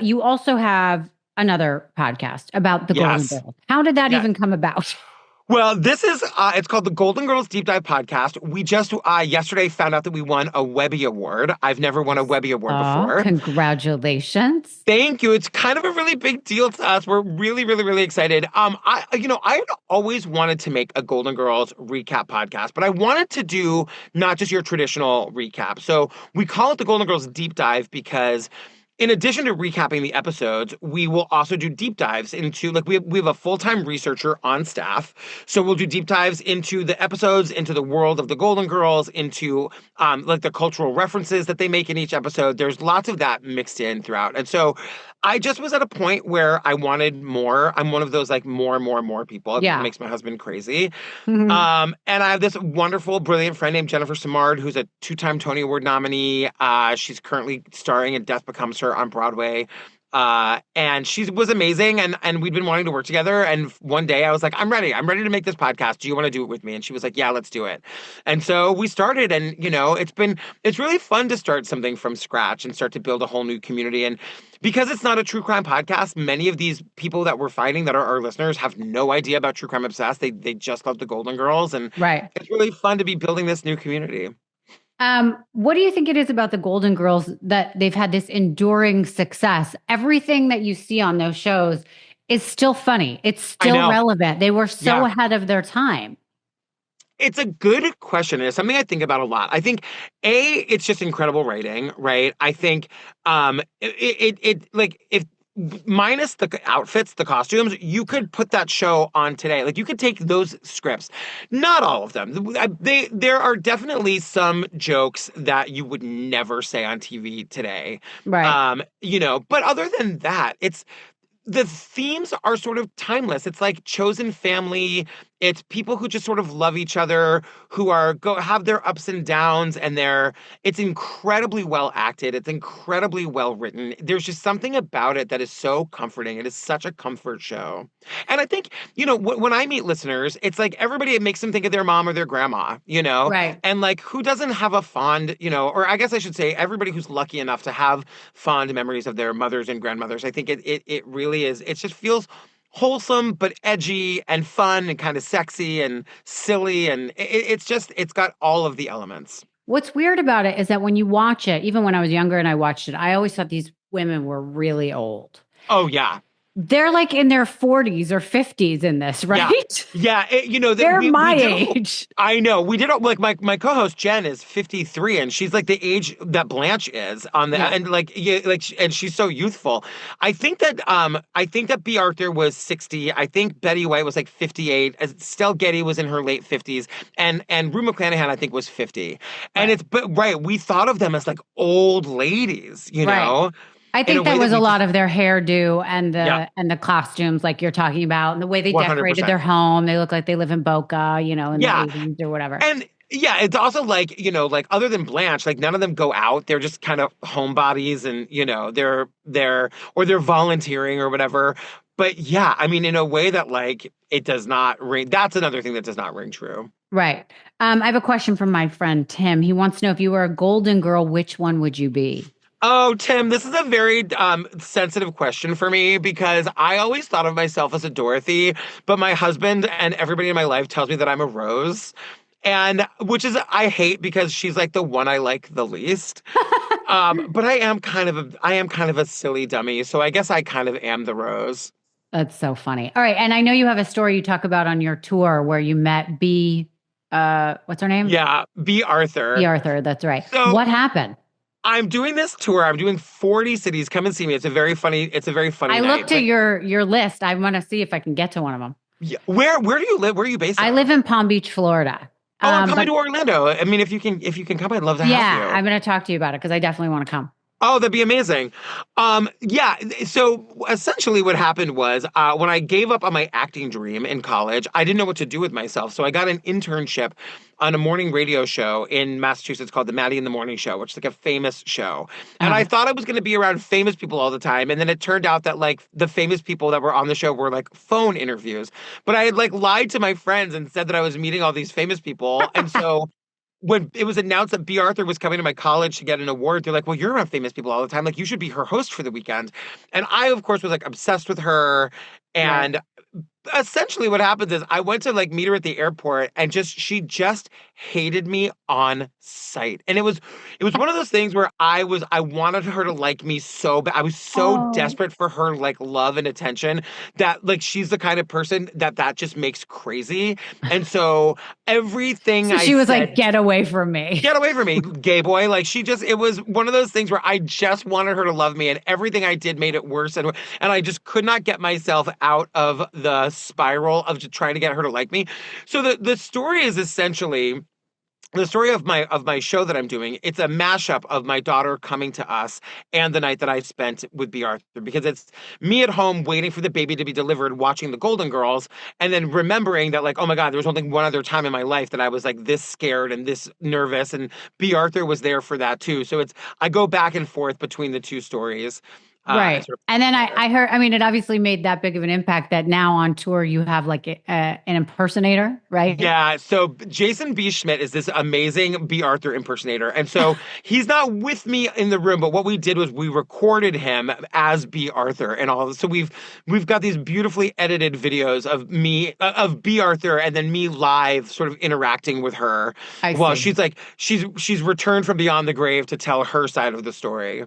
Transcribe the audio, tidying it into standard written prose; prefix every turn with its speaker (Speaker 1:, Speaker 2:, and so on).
Speaker 1: you also have another podcast about the Golden
Speaker 2: Yes.
Speaker 1: Girls. How did that
Speaker 2: Yes.
Speaker 1: even come about?
Speaker 2: Well, this is it's called the Golden Girls Deep Dive Podcast. We just yesterday found out that we won a Webby Award. I've never won a Webby Award
Speaker 1: Oh,
Speaker 2: before.
Speaker 1: congratulations.
Speaker 2: Thank you. It's kind of a really big deal to us. We're really, really, really excited. I always wanted to make a Golden Girls recap podcast, but I wanted to do not just your traditional recap. So we call it the Golden Girls Deep Dive because in addition to recapping the episodes, we will also do deep dives into like we have a full-time researcher on staff. So we'll do deep dives into the episodes, into the world of the Golden Girls, into like the cultural references that they make in each episode. There's lots of that mixed in throughout. And so I just was at a point where I wanted more. I'm one of those like more people. It
Speaker 1: Yeah.
Speaker 2: makes my husband crazy.
Speaker 1: Mhm.
Speaker 2: And I have this wonderful, brilliant friend named Jennifer Simard, who's a two-time Tony Award nominee. She's currently starring in Death Becomes Her on Broadway. And she was amazing, and we'd been wanting to work together. And one day I was like, I'm ready. I'm ready to make this podcast. Do you want to do it with me? And she was like, yeah, let's do it. And so we started, and it's really fun to start something from scratch and start to build a whole new community. And because it's not a true crime podcast, many of these people that we're finding that are our listeners have no idea about True Crime Obsessed. They just love the Golden Girls, and
Speaker 1: Right.
Speaker 2: it's really fun to be building this new community.
Speaker 1: What do you think it is about the Golden Girls that they've had this enduring success? Everything that you see on those shows is still funny. It's
Speaker 2: I
Speaker 1: still
Speaker 2: know.
Speaker 1: relevant. They were so
Speaker 2: Yeah.
Speaker 1: ahead of their time.
Speaker 2: It's a good question. It's something I think about a lot. I think it's just incredible writing, right? I think like if minus the outfits, the costumes, you could put that show on today. Like you could take those scripts, not all of them. There are definitely some jokes that you would never say on TV today.
Speaker 1: Right.
Speaker 2: But other than that, the themes are sort of timeless. It's like chosen family. It's people who just sort of love each other, who have their ups and downs, and it's incredibly well acted. It's incredibly well written. There's just something about it that is so comforting. It is such a comfort show. And I think, when I meet listeners, it's like everybody, it makes them think of their mom or their grandma,
Speaker 1: Right.
Speaker 2: and like who doesn't have a fond, or I guess I should say everybody who's lucky enough to have fond memories of their mothers and grandmothers. I think it really is. It just feels wholesome but edgy and fun and kind of sexy and silly, and it's got all of the elements.
Speaker 1: What's weird about it is that when you watch it, even when I was younger and I watched it, I always thought these women were really old.
Speaker 2: Oh yeah.
Speaker 1: They're like in their 40s or 50s in this, right?
Speaker 2: Yeah.
Speaker 1: They're
Speaker 2: We
Speaker 1: my
Speaker 2: did
Speaker 1: age.
Speaker 2: I know. We did like my co-host Jen is 53 and she's like the age that Blanche is on the
Speaker 1: Yeah.
Speaker 2: and like yeah, and she's so youthful. I think that B. Arthur was 60. I think Betty White was like 58. Stell Getty was in her late 50s, and Rue McClanahan I think was 50. And
Speaker 1: Right.
Speaker 2: right, we thought of them as like old ladies,
Speaker 1: Right. I
Speaker 2: in a
Speaker 1: think that
Speaker 2: way
Speaker 1: was
Speaker 2: that
Speaker 1: a
Speaker 2: we
Speaker 1: lot
Speaker 2: just
Speaker 1: of their hairdo and
Speaker 2: yeah,
Speaker 1: the costumes like you're talking about and the way they decorated
Speaker 2: 100%.
Speaker 1: their home. They look like they live in Boca, in the
Speaker 2: Yeah.
Speaker 1: 80s or whatever.
Speaker 2: And yeah, it's also like, like other than Blanche, like none of them go out. They're just kind of homebodies and, they're volunteering or whatever. But yeah, I mean, in a way that like it does not ring. That's another thing that does not ring true.
Speaker 1: Right. I have a question from my friend Tim. He wants to know if you were a golden girl, which one would you be?
Speaker 2: Oh, Tim, this is a very sensitive question for me because I always thought of myself as a Dorothy, but my husband and everybody in my life tells me that I'm a Rose. And which is I hate because she's like the one I like the least. But I am kind of a silly dummy, so I guess I kind of am the Rose.
Speaker 1: That's so funny. All right. And I know you have a story you talk about on your tour where you met what's her name?
Speaker 2: Yeah, B.
Speaker 1: B.
Speaker 2: Arthur.
Speaker 1: Arthur. That's right.
Speaker 2: So
Speaker 1: What happened?
Speaker 2: I'm doing this tour. I'm doing 40 cities. Come and see me. It's a very funny
Speaker 1: I
Speaker 2: night.
Speaker 1: looked at your list. I want to see if I can get to one of them.
Speaker 2: Yeah, where do you live? Where are you based
Speaker 1: I
Speaker 2: out
Speaker 1: live
Speaker 2: of?
Speaker 1: in Palm Beach, Florida.
Speaker 2: Oh, I'm coming
Speaker 1: But
Speaker 2: to Orlando. I mean, if you can come, I'd love to have
Speaker 1: yeah,
Speaker 2: you.
Speaker 1: I'm going to talk to you about it because I definitely want to come.
Speaker 2: Oh, that'd be amazing. Yeah. So essentially, what happened was when I gave up on my acting dream in college, I didn't know what to do with myself. So I got an internship on a morning radio show in Massachusetts called the Maddie in the Morning Show, which is like a famous show. And I
Speaker 1: Uh,
Speaker 2: thought I was going to be around famous people all the time. And then it turned out that like the famous people that were on the show were like phone interviews. But I had like lied to my friends and said that I was meeting all these famous people. And so when it was announced that B. Arthur was coming to my college to get an award, they're like, well, you're around famous people all the time. Like, you should be her host for the weekend. And I, of course, was like obsessed with her.
Speaker 1: Right.
Speaker 2: And essentially what happens is I went to like meet her at the airport and she just hated me on sight. And it was one of those things where I wanted her to like me so bad. I was so
Speaker 1: Oh.
Speaker 2: desperate for her like love and attention that like she's the kind of person that just makes crazy. And so everything
Speaker 1: So
Speaker 2: I
Speaker 1: she was
Speaker 2: said,
Speaker 1: like, get away from me.
Speaker 2: get away from me, gay boy. Like it was one of those things where I just wanted her to love me, and everything I did made it worse. And I just could not get myself out of the spiral of just trying to get her to like me. So the story is essentially the story of my show that I'm doing. It's a mashup of my daughter coming to us and the night that I spent with B. Arthur, because it's me at home waiting for the baby to be delivered, watching the Golden Girls, and then remembering that like, oh my God, there was only one other time in my life that I was like this scared and this nervous, and B. Arthur was there for that too. So it's I go back and forth between the two stories.
Speaker 1: Right.
Speaker 2: Sort of
Speaker 1: And then
Speaker 2: together.
Speaker 1: I heard, I mean, it obviously made that big of an impact that now on tour you have like an impersonator, right?
Speaker 2: Yeah, so Jason B. Schmidt is this amazing B. Arthur impersonator. And so he's not with me in the room, but what we did was we recorded him as B. Arthur and all. So we've got these beautifully edited videos of me of B. Arthur and then me live sort of interacting with her
Speaker 1: I
Speaker 2: while
Speaker 1: see.
Speaker 2: she's like she's returned from beyond the grave to tell her side of the story.